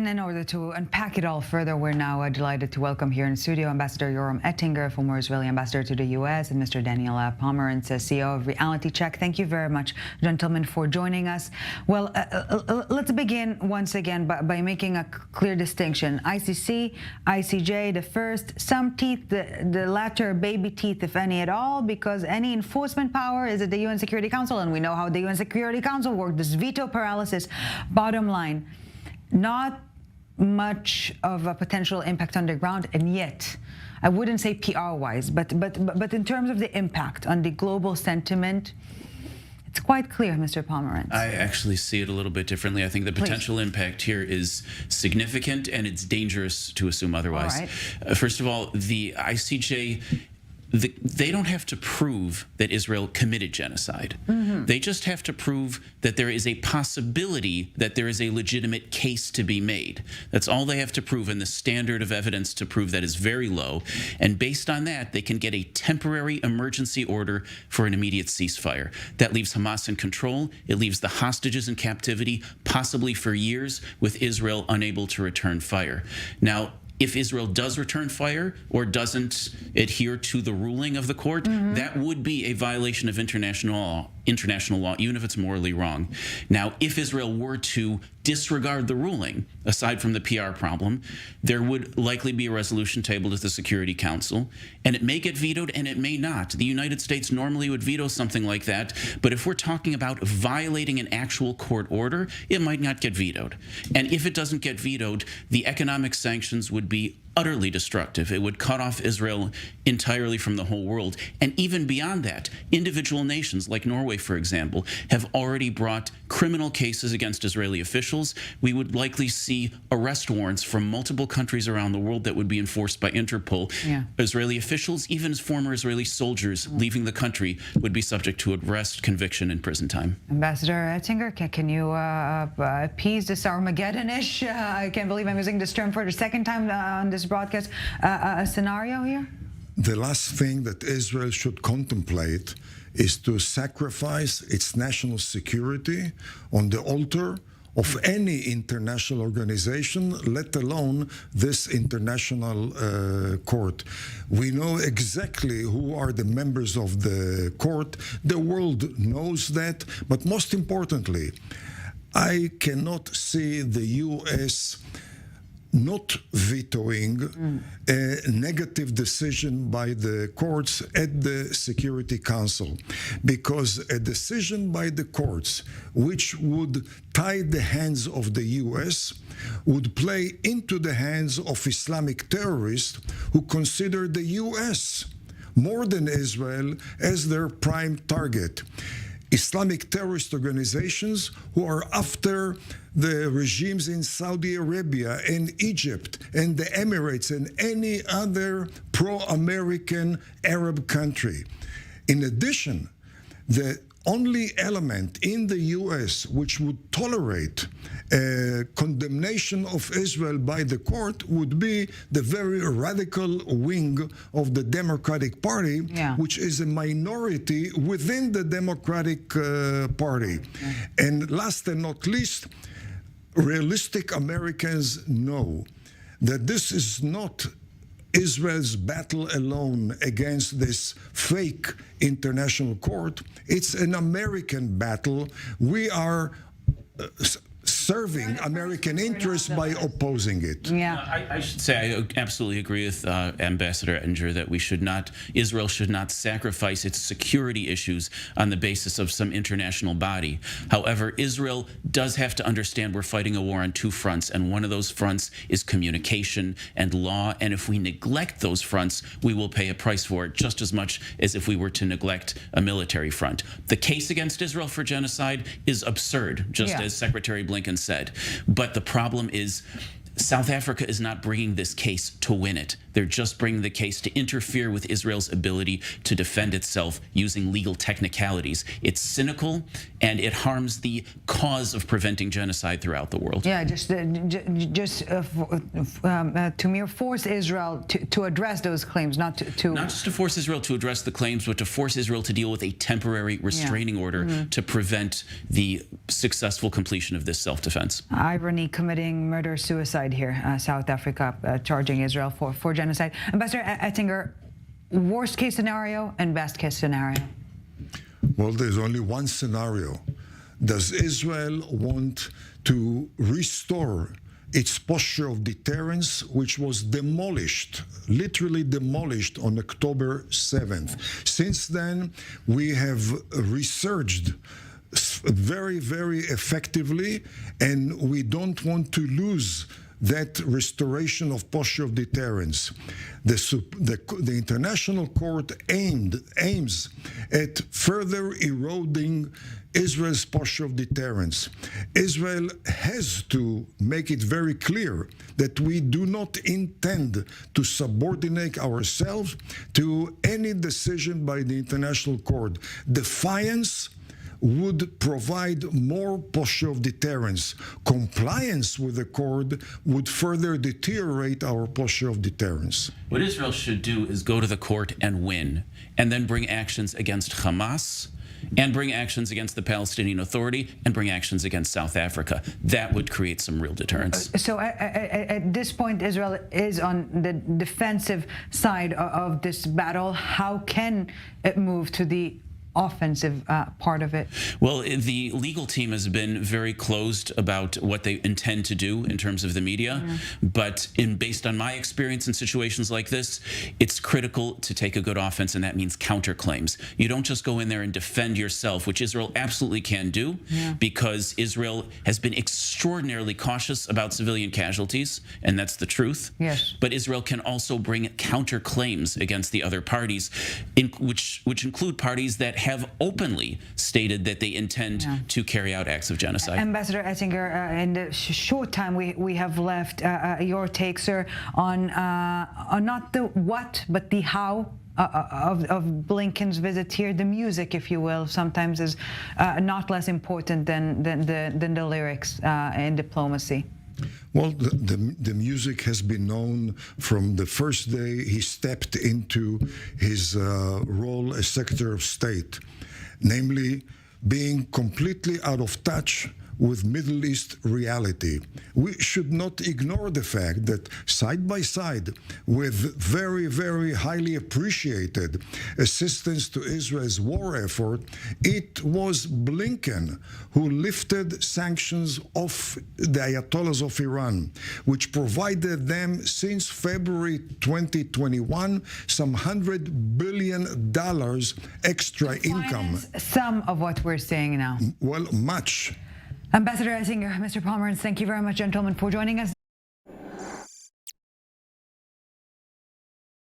And in order to unpack it all further, we're now delighted to welcome here in studio Ambassador Yoram Ettinger, former Israeli ambassador to the U.S., and Mr. Daniel Pomerantz, CEO of Reality Check. Thank you very much, gentlemen, for joining us. Well, let's begin once again by making a clear distinction. ICC, ICJ, the first, some teeth, the latter baby teeth, if any at all, because any enforcement power is at the UN Security Council, and we know how the UN Security Council works, this veto paralysis. Bottom line, not much of a potential impact on the ground, and yet I wouldn't say PR-wise, but in terms of the impact on the global sentiment, it's quite clear, Mr. Pomerantz. I actually see it a little bit differently. I think the potential impact here is significant, and it's dangerous to assume otherwise. Right. First of all, the ICJ, they don't have to prove that Israel committed genocide. They just have to prove that there is a possibility that there is a legitimate case to be made. That's all they have to prove, and the standard of evidence to prove that is very low. And based on that, they can get a temporary emergency order for an immediate ceasefire. That leaves Hamas in control. It leaves the hostages in captivity, possibly for years, with Israel unable to return fire. Now, if Israel does return fire or doesn't adhere to the ruling of the court, that would be a violation of international law, even if it's morally wrong. Now, if Israel were to disregard the ruling, aside from the PR problem, there would likely be a resolution tabled at the Security Council, and it may get vetoed and it may not. The United States normally would veto something like that, but if we're talking about violating an actual court order, it might not get vetoed. And if it doesn't get vetoed, the economic sanctions would be utterly destructive. It would cut off Israel entirely from the whole world. And even beyond that, individual nations like Norway, for example, have already brought criminal cases against Israeli officials. We would likely see arrest warrants from multiple countries around the world that would be enforced by Interpol. Israeli officials, even as former Israeli soldiers leaving the country, would be subject to arrest, conviction, and prison time. Ambassador Ettinger, can you appease this Armageddon-ish, I can't believe I'm using this term for the second time on this broadcast, a scenario here? The last thing that Israel should contemplate is to sacrifice its national security on the altar of any international organization, let alone this international court. We know exactly who are the members of the court. The world knows that, but most importantly, I cannot see the U.S. not vetoing a negative decision by the courts at the Security Council, because a decision by the courts which would tie the hands of the U.S. would play into the hands of Islamic terrorists who consider the U.S. more than Israel as their prime target. Islamic terrorist organizations who are after the regimes in Saudi Arabia and Egypt and the Emirates and any other pro-American Arab country. In addition, the only element in the U.S. which would tolerate condemnation of Israel by the court would be the very radical wing of the Democratic Party, which is a minority within the Democratic Party. And last and not least, realistic Americans know that this is not Israel's battle alone against this fake international court. It's an American battle. We are serving American interests by opposing it. I should say I absolutely agree with Ambassador Ettinger that Israel should not sacrifice its security issues on the basis of some international body. However, Israel does have to understand we're fighting a war on two fronts, and one of those fronts is communication and law, and if we neglect those fronts, we will pay a price for it just as much as if we were to neglect a military front. The case against Israel for genocide is absurd, just as Secretary Blinken said. But the problem is South Africa is not bringing this case to win it. They're just bringing the case to interfere with Israel's ability to defend itself using legal technicalities. It's cynical, and it harms the cause of preventing genocide throughout the world. Yeah, to mere force Israel to address those claims, not just to force Israel to address the claims, but to force Israel to deal with a temporary restraining order to prevent the successful completion of this self-defense. Irony, committing murder-suicide here, South Africa charging Israel for genocide. Ambassador Ettinger, worst case scenario and best case scenario? Well, there's only one scenario. Does Israel want to restore its posture of deterrence, which was demolished, literally demolished on October 7th? Since then, we have resurged very, very effectively, and we don't want to lose that restoration of posture of deterrence. The International Court aims at further eroding Israel's posture of deterrence. Israel has to make it very clear that we do not intend to subordinate ourselves to any decision by the International Court. Defiance would provide more posture of deterrence. Compliance with the court would further deteriorate our posture of deterrence. What Israel should do is go to the court and win, and then bring actions against Hamas, and bring actions against the Palestinian Authority, and bring actions against South Africa. That would create some real deterrence. So at this point, Israel is on the defensive side of this battle. How can it move to the offensive part of it? Well, the legal team has been very closed about what they intend to do in terms of the media, but based on my experience in situations like this, it's critical to take a good offense, and that means counterclaims. You don't just go in there and defend yourself, which Israel absolutely can do, because Israel has been extraordinarily cautious about civilian casualties, and that's the truth. Yes. But Israel can also bring counterclaims against the other parties, which include parties that have openly stated that they intend to carry out acts of genocide. Ambassador Ettinger, in the short time we have left, your take, sir, on not the what, but the how of Blinken's visit here. The music, if you will, sometimes is not less important than the lyrics in diplomacy. Well, the music has been known from the first day he stepped into his role as Secretary of State, namely being completely out of touch with Middle East reality. We should not ignore the fact that side by side with very, very highly appreciated assistance to Israel's war effort, it was Blinken who lifted sanctions off the Ayatollahs of Iran, which provided them since February 2021 some $100 billion extra income. Some of what we're seeing now. Well, much. Ambassador Ettinger, Mr. Pomerantz, thank you very much, gentlemen, for joining us.